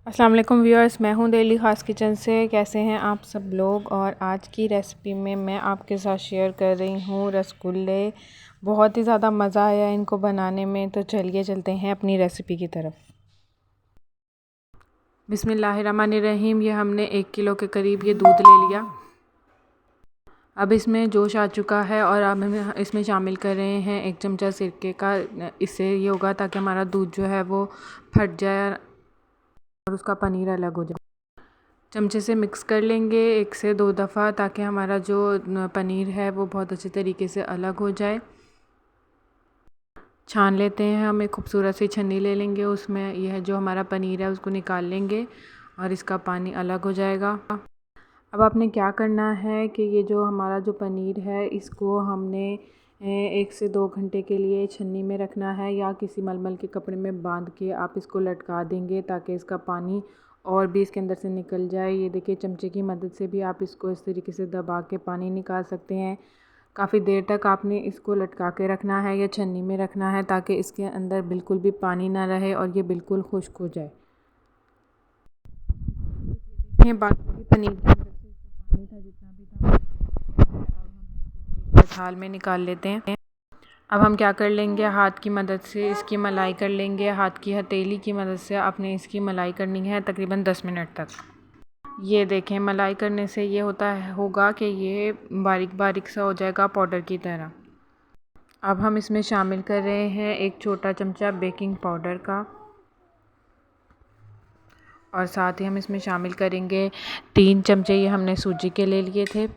अस्सलाम वालेकुम व्यूअर्स, मैं हूं डेली ख़ास किचन से। कैसे हैं आप सब लोग। और आज की रेसिपी में मैं आपके साथ शेयर कर रही हूं रसगुल्ले। बहुत ही ज़्यादा मज़ा आया इनको बनाने में। तो चलिए चलते हैं अपनी रेसिपी की तरफ। बिस्मिल्लाहिर्रहमानिर्रहीम। ये हमने 1 किलो के करीब ये दूध ले लिया। अब इसमें जोश आ चुका है और अब हम इसमें शामिल कर रहे हैं 1 चमचा सिरके का। इससे ये होगा ताकि हमारा दूध जो है वो फट जाए और उसका पनीर अलग हो जाए। चमचे से मिक्स कर लेंगे 1 से 2 दफ़ा ताकि हमारा जो पनीर है वो बहुत अच्छे तरीके से अलग हो जाए। छान लेते हैं, हम एक खूबसूरत सी छन्नी ले लेंगे, उसमें यह जो हमारा पनीर है उसको निकाल लेंगे और इसका पानी अलग हो जाएगा। अब आपने क्या करना है कि ये जो हमारा जो पनीर है इसको हमने 1 से 2 घंटे के लिए छन्नी में रखना है या किसी मलमल के कपड़े में बांध के आप इसको लटका देंगे ताकि इसका पानी और भी इसके अंदर से निकल जाए। ये देखिए, चमचे की मदद से भी आप इसको इस तरीके से दबा के पानी निकाल सकते हैं। काफ़ी देर तक आपने इसको लटका के रखना है या छन्नी में रखना है ताकि इसके अंदर बिल्कुल भी पानी ना रहे और ये बिल्कुल खुश्क हो जाए। ये बाकी पनीर के अंदर से इसका पानी था जितना भी था, अब हम इसको एक थाल में निकाल लेते हैं। अब हम क्या कर लेंगे, हाथ की मदद से इसकी मलाई कर लेंगे। हाथ की हथेली की मदद से आपने इसकी मलाई करनी है तकरीबन 10 मिनट तक। ये देखें, मलाई करने से ये होगा कि ये बारीक बारीक सा हो जाएगा पाउडर की तरह। अब हम इसमें शामिल कर रहे हैं 1 छोटा चमचा बेकिंग पाउडर का और साथ ही हम इसमें शामिल करेंगे 3 चमचे ये हमने सूजी के ले लिए थे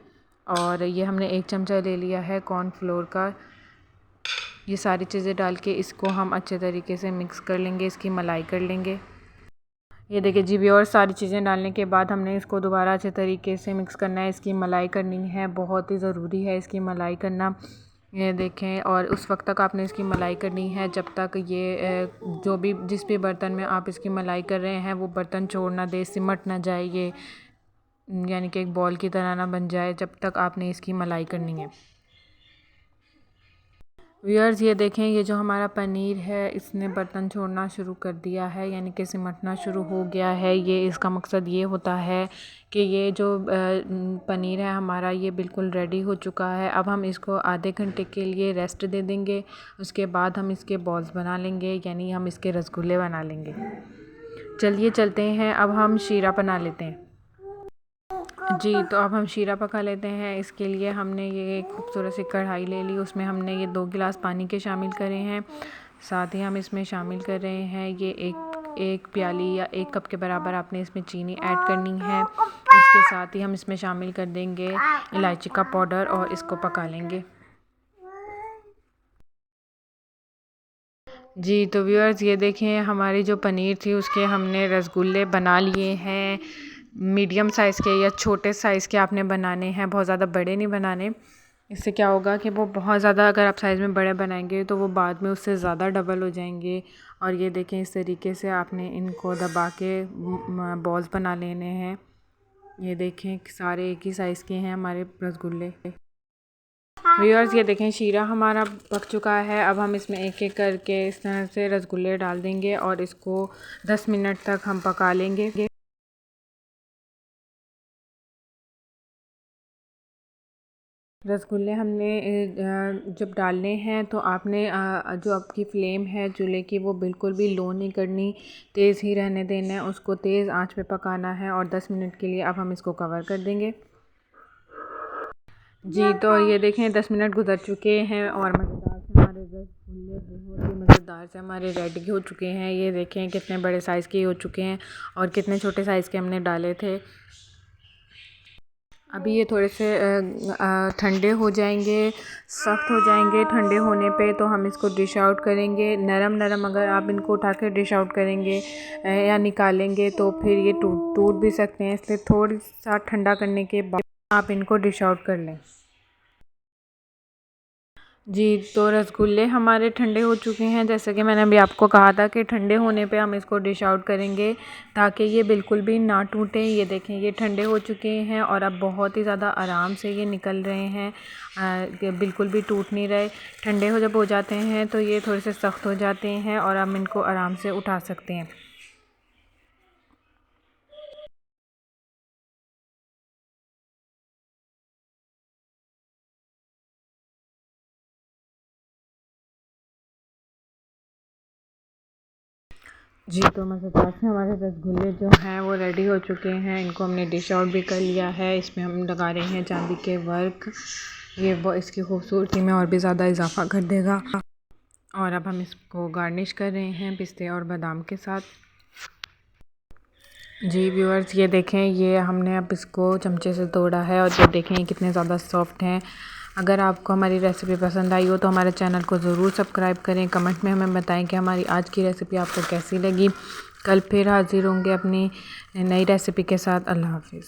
और ये हमने 1 चमचा ले लिया है कॉर्नफ्लोर का। ये सारी चीज़ें डाल के इसको हम अच्छे तरीके से मिक्स कर लेंगे, इसकी मलाई कर लेंगे। ये देखिए जी भी, और सारी चीज़ें डालने के बाद हमने इसको दोबारा अच्छे तरीके से मिक्स करना है। इसकी मलाई करनी है, बहुत ही ज़रूरी है इसकी मलाई करना। ये देखें, और उस वक्त तक आपने इसकी मलाई करनी है जब तक ये जो भी जिस भी बर्तन में आप इसकी मलाई कर रहे हैं वो बर्तन छोड़ ना दे, सिमट ना जाए, ये यानी कि एक बॉल की तरह ना बन जाए, जब तक आपने इसकी मलाई करनी है। व्यूअर्स, ये देखें, ये जो हमारा पनीर है इसने बर्तन छोड़ना शुरू कर दिया है, यानी कि सिमटना शुरू हो गया है। ये इसका मकसद ये होता है कि ये जो पनीर है हमारा ये बिल्कुल रेडी हो चुका है। अब हम इसको आधे घंटे के लिए रेस्ट दे देंगे। उसके बाद हम इसके बॉल्स बना लेंगे, यानी हम इसके रसगुल्ले बना लेंगे। चलिए चलते हैं, अब हम शीरा बना लेते हैं। जी, तो अब हम शीरा पका लेते हैं। इसके लिए हमने ये एक खूबसूरत सी कढ़ाई ले ली, उसमें हमने ये 2 गिलास पानी के शामिल करे हैं। साथ ही हम इसमें शामिल कर रहे हैं ये एक प्याली या 1 कप के बराबर आपने इसमें चीनी ऐड करनी है। उसके साथ ही हम इसमें शामिल कर देंगे इलायची का पाउडर और इसको पका लेंगे। जी, तो व्यूअर्स, ये देखें, हमारी जो पनीर थी उसके हमने रसगुल्ले बना लिए हैं। मीडियम साइज़ के या छोटे साइज़ के आपने बनाने हैं, बहुत ज़्यादा बड़े नहीं बनाने। इससे क्या होगा कि वो बहुत ज़्यादा अगर आप साइज़ में बड़े बनाएंगे तो वो बाद में उससे ज़्यादा डबल हो जाएंगे। और ये देखें, इस तरीके से आपने इनको दबा के बॉल्स बना लेने हैं। ये देखें, सारे एक ही साइज़ के हैं हमारे रसगुल्ले। व्यूअर्स, ये देखें, शीरा हमारा पक चुका है। अब हम इसमें एक एक करके इस तरह से रसगुल्ले डाल देंगे और इसको 10 मिनट तक हम पका लेंगे। रसगुल्ले हमने जब डालने हैं तो आपने जो आपकी फ्लेम है चूल्हे की वो बिल्कुल भी लो नहीं करनी, तेज़ ही रहने देना है, उसको तेज़ आंच पे पकाना है। और 10 मिनट के लिए अब हम इसको कवर कर देंगे। जी, तो ये देखें, 10 मिनट गुजर चुके हैं और मज़ेदार से हमारे रसगुल्ले बहुत ही मज़ेदार से हमारे रेडी हो चुके हैं। ये देखें, कितने बड़े साइज़ के हो चुके हैं और कितने छोटे साइज़ के हमने डाले थे। अभी ये थोड़े से ठंडे हो जाएंगे, सख्त हो जाएंगे। ठंडे होने पे तो हम इसको डिश आउट करेंगे। नरम नरम अगर आप इनको उठा कर डिश आउट करेंगे या निकालेंगे तो फिर ये टूट भी सकते हैं, इसलिए थोड़ी सा ठंडा करने के बाद आप इनको डिश आउट कर लें। जी, तो रसगुल्ले हमारे ठंडे हो चुके हैं। जैसे कि मैंने अभी आपको कहा था कि ठंडे होने पे हम इसको डिश आउट करेंगे ताकि ये बिल्कुल भी ना टूटें। ये देखें, ये ठंडे हो चुके हैं और अब बहुत ही ज़्यादा आराम से ये निकल रहे हैं, कि बिल्कुल भी टूट नहीं रहे। ठंडे जब हो जाते हैं तो ये थोड़े से सख्त हो जाते हैं और हम इनको आराम से उठा सकते हैं। जी तो मज़ेदार से हमारे रसगुल्ले जो हैं वो रेडी हो चुके हैं। इनको हमने डिश आउट भी कर लिया है। इसमें हम लगा रहे हैं चांदी के वर्क, ये वो इसकी खूबसूरती में और भी ज़्यादा इजाफा कर देगा। और अब हम इसको गार्निश कर रहे हैं पिस्ते और बादाम के साथ। जी व्यूअर्स, ये देखें, ये हमने अब इसको चमचे से तोड़ा है और ये देखें कितने ज़्यादा सॉफ्ट हैं। अगर आपको हमारी रेसिपी पसंद आई हो तो हमारे चैनल को ज़रूर सब्सक्राइब करें। कमेंट में हमें बताएं कि हमारी आज की रेसिपी आपको कैसी लगी। कल फिर हाज़िर होंगे अपनी नई रेसिपी के साथ। अल्लाह हाफ़िज़।